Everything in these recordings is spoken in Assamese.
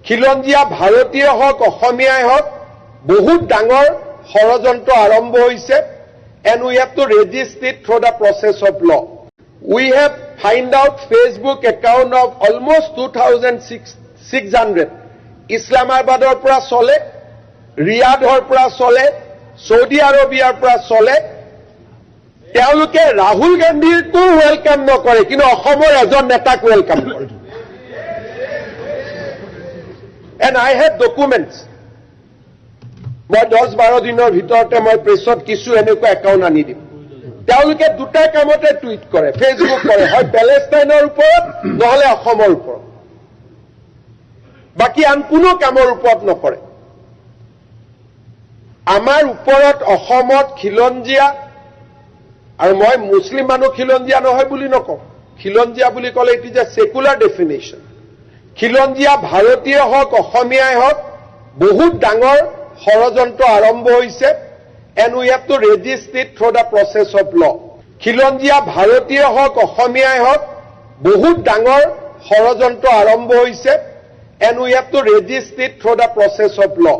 খিলঞ্জীয়া ভাৰতীয় হওক অসমীয়াই হওক বহুত ডাঙৰ ষড়যন্ত্ৰ আৰম্ভ হৈছে and we have to register it through the process of law. We have find out Facebook account of almost 2,600 Islamabadৰ পৰা চলে, ৰিয়াদৰ পৰা চলে, সৌদি আৰবিয়াৰ পৰা চলে। তেওঁলোকে ৰাহুল গান্ধীকো ওয়েলকাম নকৰে কিন্তু অসমৰ এজন নেতাক ওয়েলকাম কৰে। And I have documents. মই 10-12 দিনৰ ভিতৰতে মই প্ৰেছত কিছু এনেকুৱা একাউণ্ট আনি দিম। তেওঁলোকে দুটা কামতে টুইট কৰে, ফেচবুক কৰে, হয় পেলেষ্টাইনৰ ওপৰত নহলে অসমৰ ওপৰত, বাকী আন কোনো কামৰ ওপৰত নকৰে। আমাৰ ওপৰত অসমত খিলঞ্জীয়া, আৰু মই মুছলিম মানুহ খিলঞ্জীয়া নহয় বুলি নকওঁ, খিলঞ্জীয়া বুলি ক'লে it is a secular definition. খিলঞ্জীয়া ভাৰতীয় হওক অসমীয়াই হওক বহুত ডাঙৰ ষড়যন্ত্ৰ আৰম্ভ হৈছে and we have to register it through the process of law. খিলঞ্জীয়া ভাৰতীয় হওক অসমীয়াই হওক বহুত ডাঙৰ ষড়যন্ত্ৰ আৰম্ভ হৈছে and we have to register it through the process of law.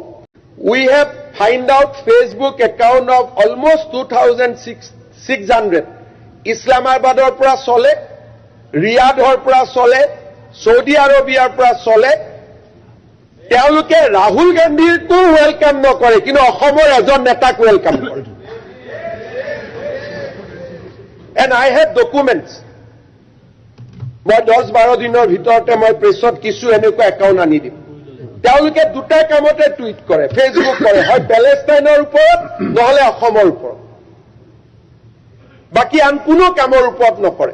We have find out Facebook account of almost 2,600 Islamabadৰ পৰা চলে, ৰিয়াদৰ পৰা চলে, সৌদি আৰবিয়াৰ পৰা চলে। তেওঁলোকে ৰাহুল গান্ধীকো ওয়েলকাম নকৰে কিন্তু অসমৰ এজন নেতাক ওয়েলকাম কৰে। And I have documents. মই 10-12 দিনৰ ভিতৰতে মই প্ৰেছত কিছু এনেকুৱা একাউণ্ট আনি দিম। তেওঁলোকে দুটা কামতে টুইট কৰে, ফেচবুক কৰে, হয় পেলেষ্টাইনৰ ওপৰত নহলে অসমৰ ওপৰত, বাকী আন কোনো কামৰ ওপৰত নকৰে।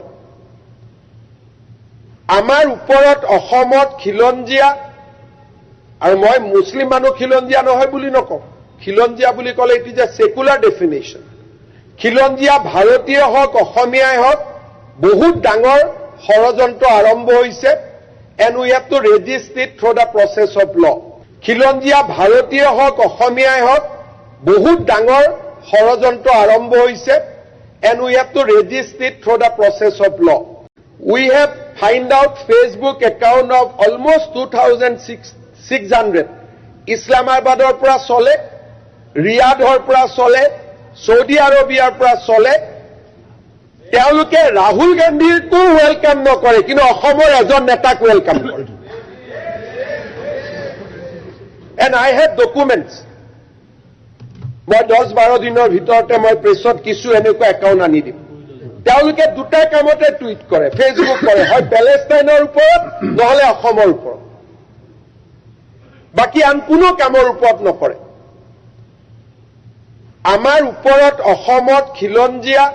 আমাৰ ওপৰত অসমত খিলঞ্জীয়া, আৰু মই মুছলিম মানুহ খিলঞ্জীয়া নহয় বুলি নকওঁ, খিলঞ্জীয়া বুলি ক'লে it is a secular definition. খিলঞ্জীয়া ভাৰতীয় হওক অসমীয়াই হওক বহুত ডাঙৰ ষড়যন্ত্ৰ আৰম্ভ হৈছে and we have to register it through the process of law. খিলঞ্জীয়া ভাৰতীয় হওক অসমীয়াই হওক বহুত ডাঙৰ ষড়যন্ত্ৰ আৰম্ভ হৈছে and we have to register it through the process of law. We have find out Facebook account of almost 2,600 Islamabadৰ পৰা চলে, ৰিয়াদৰ পৰা চলে, সৌদি আৰবিয়াৰ পৰা চলে। তেওঁলোকে ৰাহুল গান্ধীকো ওয়েলকাম নকৰে কিন্তু অসমৰ এজন নেতাক ওয়েলকাম কৰে। And I have documents. মই 10-12 দিনৰ ভিতৰতে মই প্ৰেছত কিছু এনেকুৱা একাউণ্ট আনি দিম। তেওঁলোকে দুটা কামতে টুইট কৰে, ফেচবুক কৰে, হয় পেলেষ্টাইনৰ ওপৰত নহলে অসমৰ ওপৰত, বাকী আন কোনো কামৰ ওপৰত নকৰে। আমাৰ ওপৰত অসমত খিলঞ্জীয়া,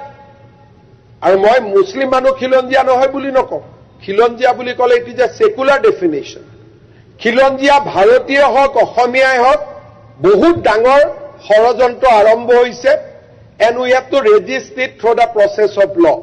আৰু মই মুছলিম মানুহ খিলঞ্জীয়া নহয় বুলি নকওঁ, খিলঞ্জীয়া বুলি ক'লে it is a secular definition. খিলঞ্জীয়া ভাৰতীয় হওক অসমীয়াই হওক বহুত ডাঙৰ ষড়যন্ত্ৰ আৰম্ভ হৈছে and we have to register it through the process of law.